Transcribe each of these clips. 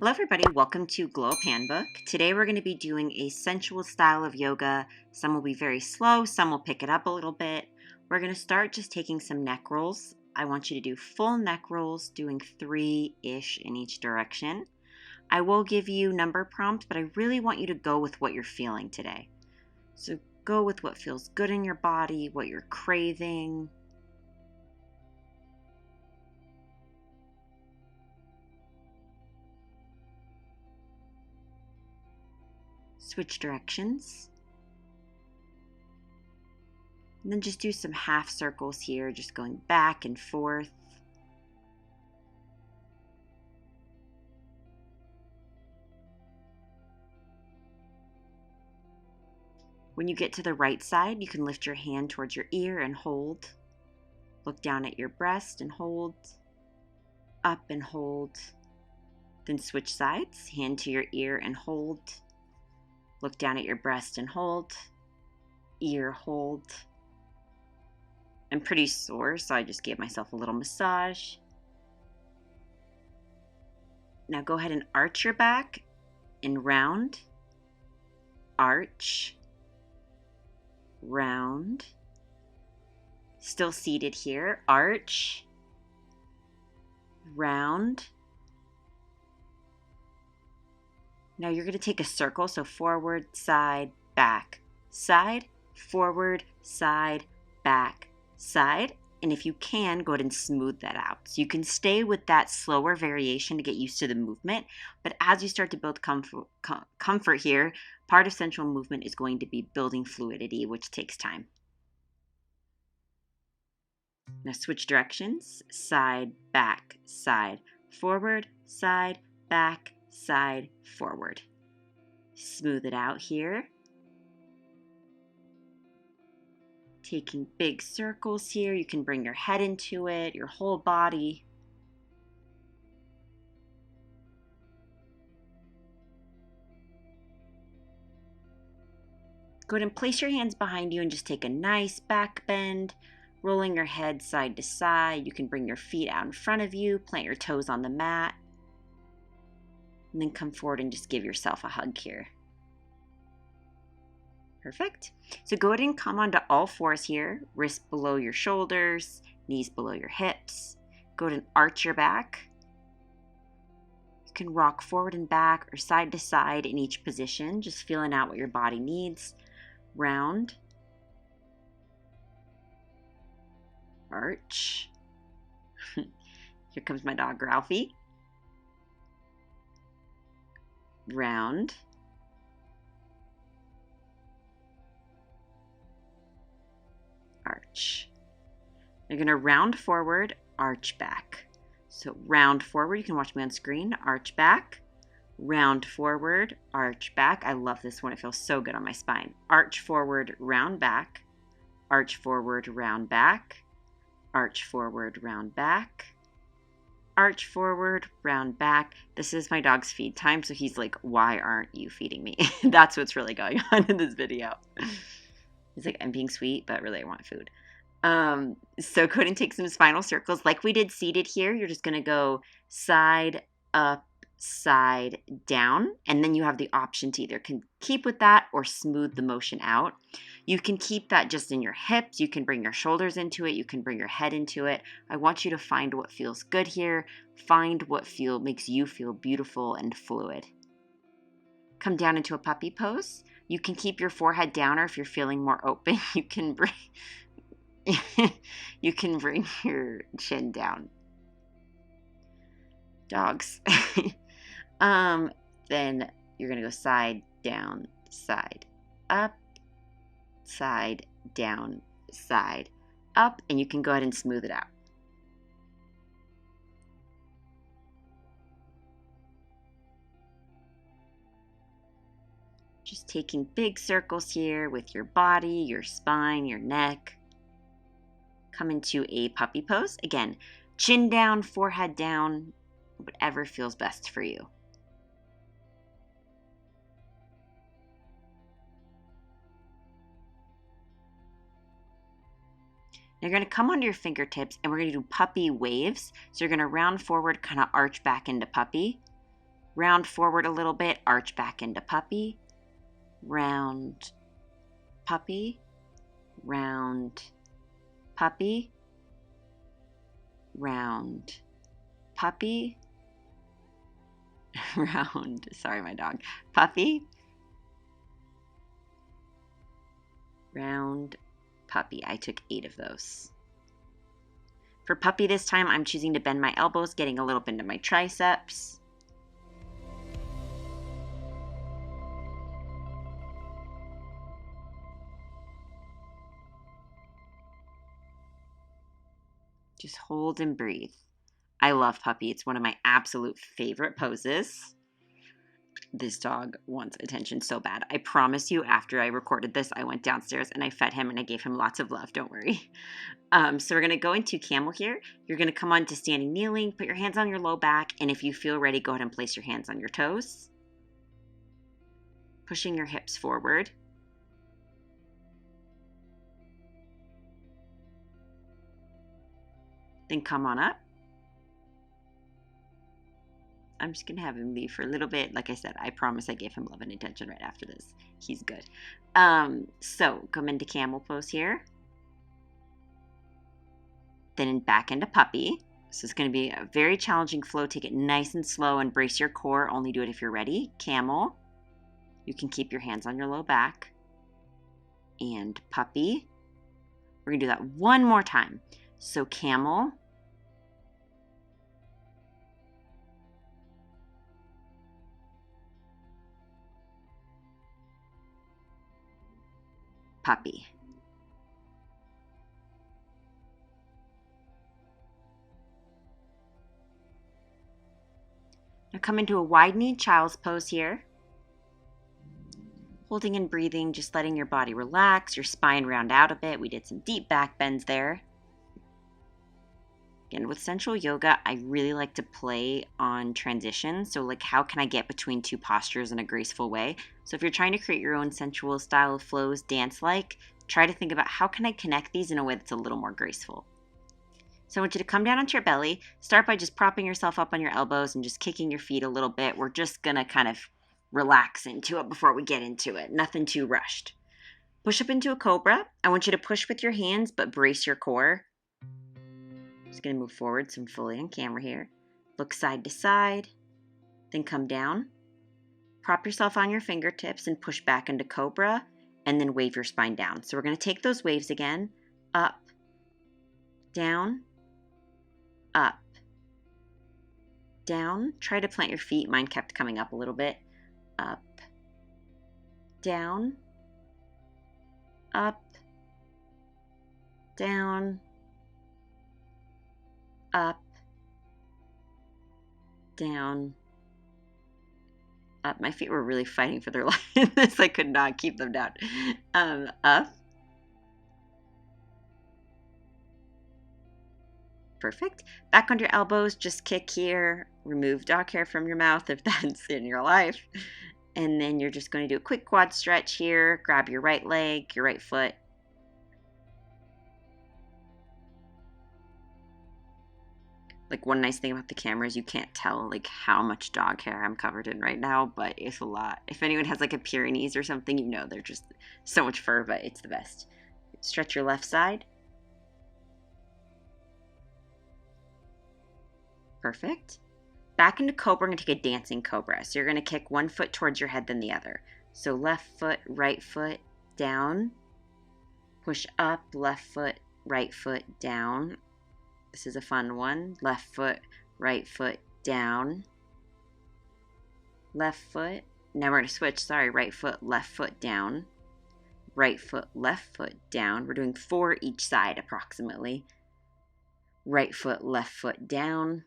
Hello everybody, welcome to Glow Up Handbook. Today we're going to be doing a sensual style of yoga. Some will be very slow, some will pick it up a little bit. We're going to start just taking some neck rolls. I want you to do full neck rolls, doing 3-ish in each direction. I will give you number prompts, but I really want you to go with what you're feeling today. So go with what feels good in your body, what you're craving. Switch directions. And then just do some half circles here, just going back and forth. When you get to the right side, you can lift your hand towards your ear and hold. Look down at your breast and hold. Up and hold. Then switch sides, hand to your ear and hold. Look down at your breast and hold. Ear, hold. I'm pretty sore, so I just gave myself a little massage. Now go ahead and arch your back and round. Arch. Round. Still seated here. Arch. Round. Now you're going to take a circle, so forward, side, back, side, forward, side, back, side. And if you can, go ahead and smooth that out. So you can stay with that slower variation to get used to the movement. But as you start to build comfort here, part of sensual movement is going to be building fluidity, which takes time. Now switch directions, side, back, side, forward, side, back, side, forward. Smooth it out here. Taking big circles here. You can bring your head into it, your whole body. Go ahead and place your hands behind you and just take a nice back bend, rolling your head side to side. You can bring your feet out in front of you, plant your toes on the mat. And then come forward and just give yourself a hug here. Perfect. So go ahead and come onto all fours here. Wrists below your shoulders, knees below your hips. Go ahead and arch your back. You can rock forward and back or side to side in each position, just feeling out what your body needs. Round. Arch. Here comes my dog, Ralphie. Round. Arch. You're going to round forward, arch back. So round forward, you can watch me on screen, arch back, round forward, arch back. I love this one, it feels so good on my spine. Arch forward, round back, arch forward, round back, arch forward, round back. Arch forward, round back. This is my dog's feed time, so he's like, why aren't you feeding me? That's what's really going on in this video. He's like, I'm being sweet, but really I want food. So go ahead and take some spinal circles. Like we did seated here, you're just going to go side, up, side, down. And then you have the option to either keep with that or smooth the motion out. You can keep that just in your hips. You can bring your shoulders into it. You can bring your head into it. I want you to find what feels good here. Find what makes you feel beautiful and fluid. Come down into a puppy pose. You can keep your forehead down, or if you're feeling more open, you can bring your chin down. Dogs. Then you're going to go side, down, side, up, side, down, side, up, and you can go ahead and smooth it out. Just taking big circles here with your body, your spine, your neck. Come into a puppy pose. Again, chin down, forehead down, whatever feels best for you. You're going to come onto your fingertips and we're going to do puppy waves. So you're going to round forward, kind of arch back into puppy. round forward a little bit, arch back into puppy, round, puppy, round, puppy, round, puppy, round, sorry my dog, puppy, round, puppy. I took 8 of those. For puppy this time, I'm choosing to bend my elbows, getting a little bit into my triceps. Just hold and breathe. I love puppy. It's one of my absolute favorite poses. This dog wants attention so bad. I promise you, after I recorded this, I went downstairs and I fed him and I gave him lots of love. Don't worry. So we're going to go into camel here. You're going to come on to standing kneeling, put your hands on your low back, and if you feel ready, go ahead and place your hands on your toes. Pushing your hips forward. Then come on up. I'm just going to have him leave for a little bit. Like I said, I promise I gave him love and attention right after this. He's good. So come into camel pose here. Then back into puppy. So it's going to be a very challenging flow. Take it nice and slow and brace your core. Only do it if you're ready. Camel. You can keep your hands on your low back. And puppy. We're going to do that one more time. So camel. Puppy. Now come into a wide-kneed child's pose here. Holding and breathing, just letting your body relax, your spine round out a bit. We did some deep back bends there. Again, with Sensual Yoga, I really like to play on transition. So like, how can I get between two postures in a graceful way? So if you're trying to create your own sensual style of flows, dance-like, try to think about how can I connect these in a way that's a little more graceful. So I want you to come down onto your belly. Start by just propping yourself up on your elbows and just kicking your feet a little bit. We're just going to kind of relax into it before we get into it. Nothing too rushed. Push up into a cobra. I want you to push with your hands, but brace your core. Just going to move forward so I'm fully on camera here. Look side to side. Then come down. Prop yourself on your fingertips and push back into cobra. And then wave your spine down. So we're going to take those waves again. Up. Down. Up, down. Try to plant your feet. Mine kept coming up a little bit. Up, down, up, down, up, down, up. My feet were really fighting for their life in this. I could not keep them down. Up. Perfect. Back on your elbows, just kick here. Remove dog hair from your mouth if that's in your life. And then you're just going to do a quick quad stretch here. Grab your right leg, your right foot. Like, one nice thing about the camera is you can't tell like how much dog hair I'm covered in right now, but it's a lot. If anyone has like a Pyrenees or something, you know, they're just so much fur, but it's the best. Stretch your left side. Perfect. Back into Cobra, I'm going to take a dancing Cobra. So you're going to kick one foot towards your head, then the other. So left foot, right foot, down. Push up, left foot, right foot, down. This is a fun one. Left foot, right foot, down. Left foot. Now we're going to switch. Sorry, right foot, left foot, down. Right foot, left foot, down. We're doing 4 each side approximately. Right foot, left foot, down.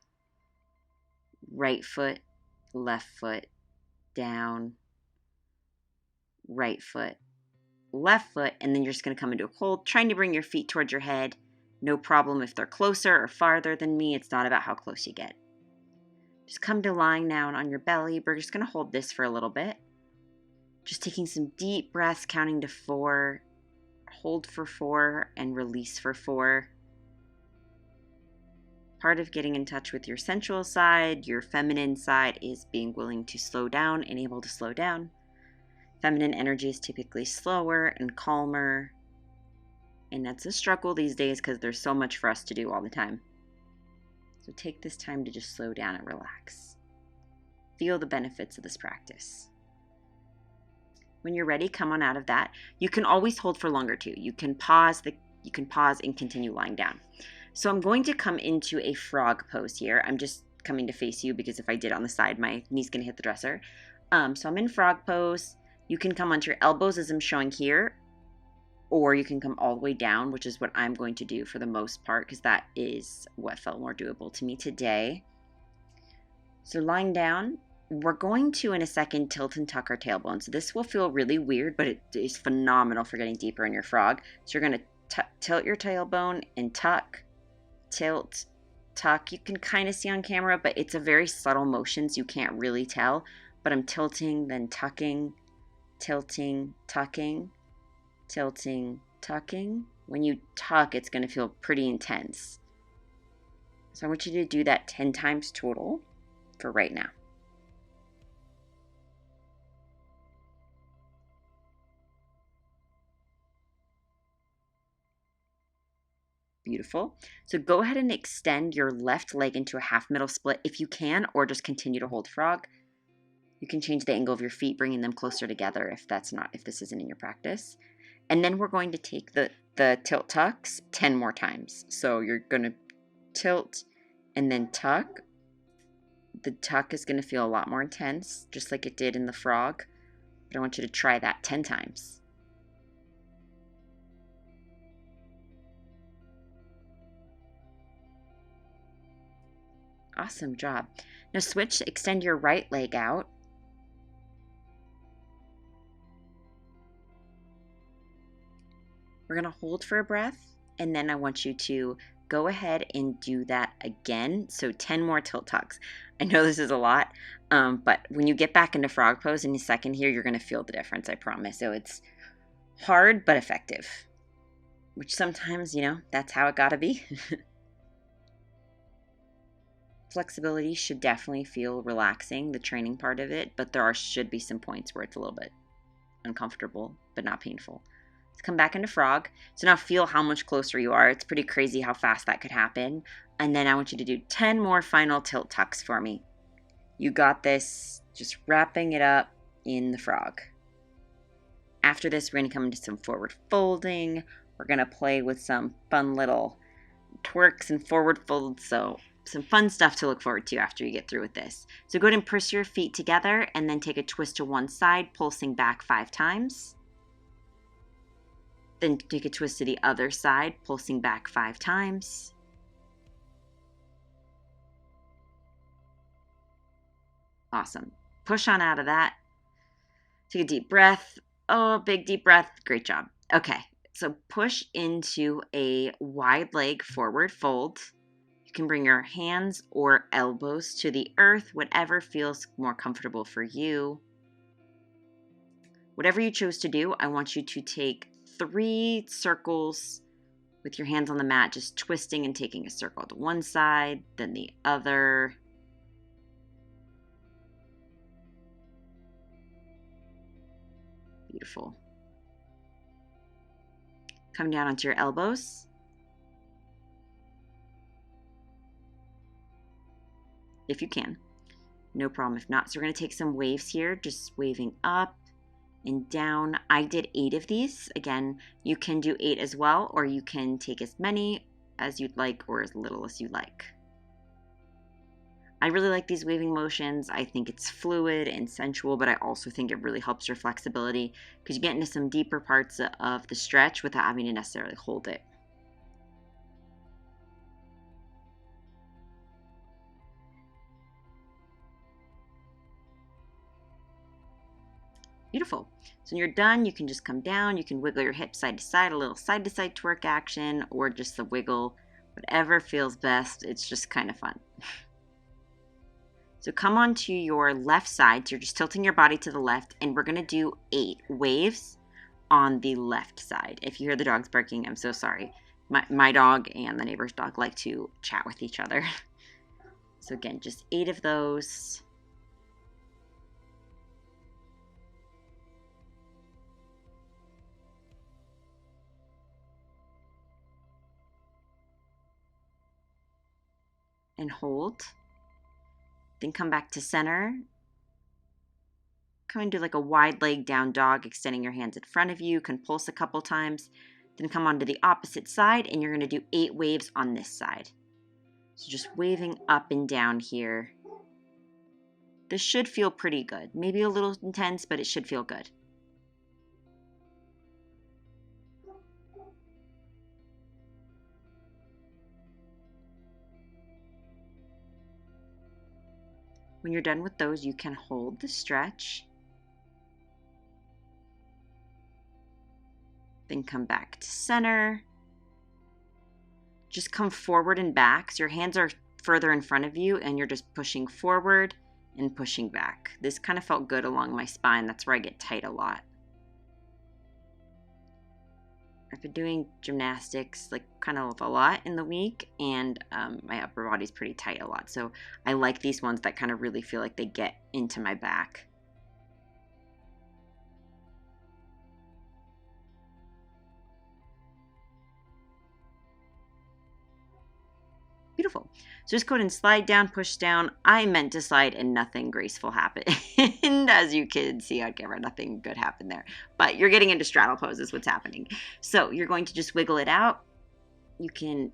Right foot, left foot, down, right foot, left foot, and then you're just going to come into a hold, trying to bring your feet towards your head. No problem if they're closer or farther than me. It's not about how close you get. Just come to lying down on your belly. We're just going to hold this for a little bit. Just taking some deep breaths, counting to 4. Hold for 4 and release for 4. part of getting in touch with your sensual side, your feminine side, is being willing to slow down and able to slow down. Feminine energy is typically slower and calmer, and that's a struggle these days because there's so much for us to do all the time. So take this time to just slow down and relax. Feel the benefits of this practice. When you're ready, come on out of that. You can always hold for longer too. You can pause and continue lying down. So I'm going to come into a frog pose here. I'm just coming to face you because if I did on the side, my knee's gonna hit the dresser. So I'm in frog pose. You can come onto your elbows as I'm showing here, or you can come all the way down, which is what I'm going to do for the most part because that is what felt more doable to me today. So lying down, we're going to, in a second, tilt and tuck our tailbone. So this will feel really weird, but it is phenomenal for getting deeper in your frog. So you're going to tilt your tailbone and tuck, tilt, tuck. You can kind of see on camera, but it's a very subtle motion, so you can't really tell. But I'm tilting, then tucking, tilting, tucking, tilting, tucking. When you tuck, it's going to feel pretty intense. So I want you to do that 10 times total for right now. Beautiful. So go ahead and extend your left leg into a half middle split if you can, or just continue to hold frog. You can change the angle of your feet, bringing them closer together if this isn't in your practice. And then we're going to take the tilt tucks 10 more times. So you're going to tilt and then tuck. The tuck is going to feel a lot more intense, just like it did in the frog. But I want you to try that 10 times. Awesome job. Now switch, extend your right leg out. We're going to hold for a breath, and then I want you to go ahead and do that again. So 10 more tilt tucks. I know this is a lot, but when you get back into frog pose in a second here, you're going to feel the difference, I promise. So it's hard but effective, which sometimes, that's how it got to be. Flexibility should definitely feel relaxing, the training part of it, but there should be some points where it's a little bit uncomfortable, but not painful. Let's come back into frog. So now feel how much closer you are. It's pretty crazy how fast that could happen. And then I want you to do 10 more final tilt tucks for me. You got this. Just wrapping it up in the frog. After this, we're going to come into some forward folding. We're going to play with some fun little twerks and forward folds. So some fun stuff to look forward to after you get through with this. So go ahead and press your feet together and then take a twist to one side, pulsing back 5 times. Then take a twist to the other side, pulsing back 5 times. Awesome. Push on out of that. Take a deep breath. Oh, big deep breath. Great job. Okay, so push into a wide leg forward fold. You can bring your hands or elbows to the earth, whatever feels more comfortable for you. Whatever you chose to do, I want you to take 3 circles with your hands on the mat, just twisting and taking a circle to one side, then the other. Beautiful. Come down onto your elbows. If you can. No problem if not. So we're going to take some waves here, just waving up and down. I did 8 of these. Again, you can do 8 as well, or you can take as many as you'd like or as little as you like. I really like these waving motions. I think it's fluid and sensual, but I also think it really helps your flexibility because you get into some deeper parts of the stretch without having to necessarily hold it. Beautiful. So when you're done, you can just come down. You can wiggle your hips side to side, a little side to side twerk action, or just the wiggle, whatever feels best. It's just kind of fun. So come onto your left side. So you're just tilting your body to the left, and we're going to do 8 waves on the left side. If you hear the dogs barking, I'm so sorry. My dog and the neighbor's dog like to chat with each other. So again, just 8 of those. And hold. Then come back to center. Come and do like a wide leg down dog, extending your hands in front of you. Can pulse a couple times. Then come on to the opposite side, and you're going to do 8 waves on this side. So just waving up and down here. This should feel pretty good. Maybe a little intense, but it should feel good. When you're done with those, you can hold the stretch. Then come back to center. Just come forward and back. So your hands are further in front of you and you're just pushing forward and pushing back. This kind of felt good along my spine. That's where I get tight a lot. I've been doing gymnastics like kind of a lot in the week, and my upper body's pretty tight a lot. So I like these ones that kind of really feel like they get into my back. Beautiful. So just go ahead and slide down, push down. I meant to slide and nothing graceful happened. And as you can see on camera, nothing good happened there. But you're getting into straddle pose is what's happening. So you're going to just wiggle it out. You can,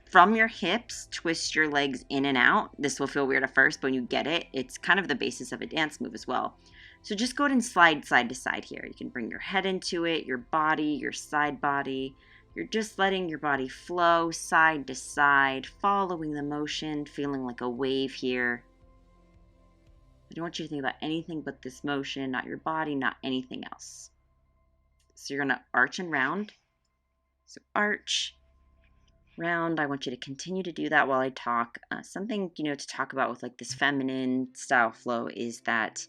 from your hips, twist your legs in and out. This will feel weird at first, but when you get it, it's kind of the basis of a dance move as well. So just go ahead and slide side to side here. You can bring your head into it, your body, your side body. You're just letting your body flow side to side, following the motion, feeling like a wave here. I don't want you to think about anything but this motion, not your body, not anything else. So you're going to arch and round. So arch, round. I want you to continue to do that while I talk. Something, to talk about with like this feminine style flow is that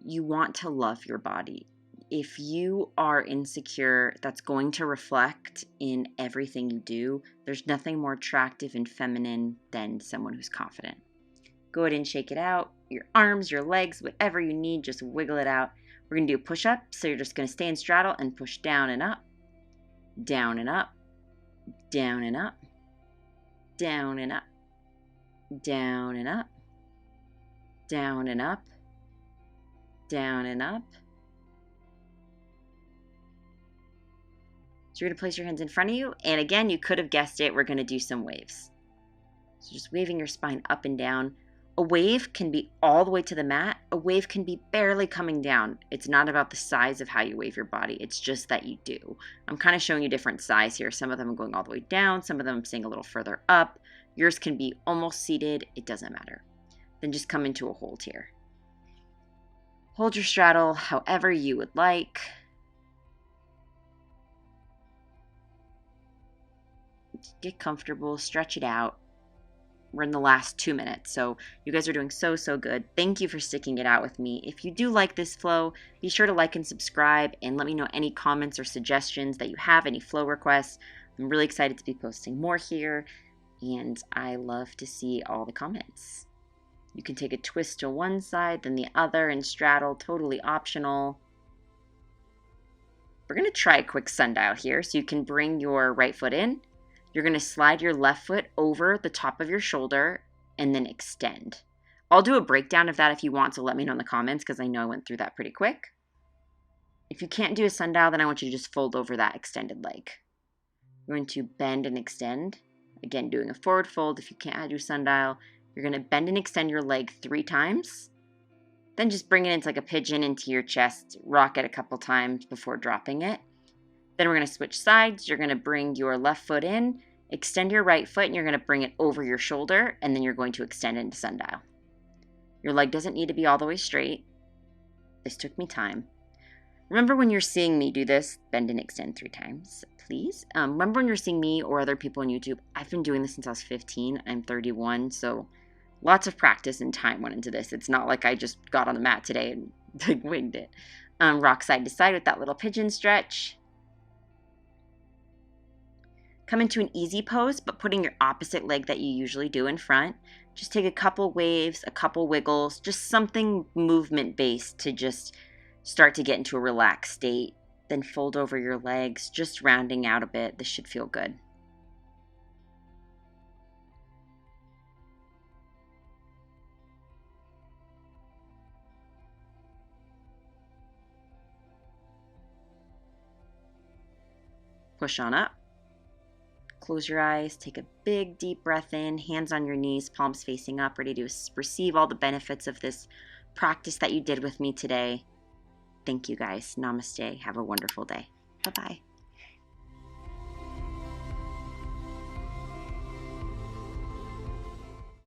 you want to love your body. If you are insecure, that's going to reflect in everything you do. There's nothing more attractive and feminine than someone who's confident. Go ahead and shake it out. Your arms, your legs, whatever you need, just wiggle it out. We're going to do a push-up, so you're just going to stay in straddle and push down and up, down and up, down and up, down and up, down and up, down and up, down and up. So you're going to place your hands in front of you, and again, you could have guessed it, we're going to do some waves. So just waving your spine up and down. A wave can be all the way to the mat. A wave can be barely coming down. It's not about the size of how you wave your body. It's just that you do. I'm kind of showing you different size here. Some of them are going all the way down. Some of them I'm staying a little further up. Yours can be almost seated. It doesn't matter. Then just come into a hold here. Hold your straddle however you would like. Get comfortable, stretch it out. We're in the last 2 minutes, so you guys are doing so good. Thank you for sticking it out with me. If you do like this flow, be sure to like and subscribe, and let me know any comments or suggestions that you have, any flow requests. I'm really excited to be posting more here, and I love to see all the comments. You can take a twist to one side, then the other, and straddle, totally optional. We're going to try a quick sundial here, so you can bring your right foot in. You're going to slide your left foot over the top of your shoulder and then extend. I'll do a breakdown of that if you want, so let me know in the comments because I know I went through that pretty quick. If you can't do a sundial, then I want you to just fold over that extended leg. You're going to bend and extend. Again, doing a forward fold. If you can't do sundial, you're going to bend and extend your leg 3 times. Then just bring it into like a pigeon into your chest. Rock it a couple times before dropping it. Then we're going to switch sides. You're going to bring your left foot in, extend your right foot, and you're going to bring it over your shoulder, and then you're going to extend into sundial. Your leg doesn't need to be all the way straight. This took me time. Remember when you're seeing me do this, bend and extend 3 times, please. Remember when you're seeing me or other people on YouTube, I've been doing this since I was 15. I'm 31, so lots of practice and time went into this. It's not like I just got on the mat today and winged it. Rock side to side with that little pigeon stretch. Come into an easy pose, but putting your opposite leg that you usually do in front. Just take a couple waves, a couple wiggles, just something movement-based to just start to get into a relaxed state. Then fold over your legs, just rounding out a bit. This should feel good. Push on up. Close your eyes, take a big deep breath in, hands on your knees, palms facing up, ready to receive all the benefits of this practice that you did with me today. Thank you guys. Namaste. Have a wonderful day. Bye-bye.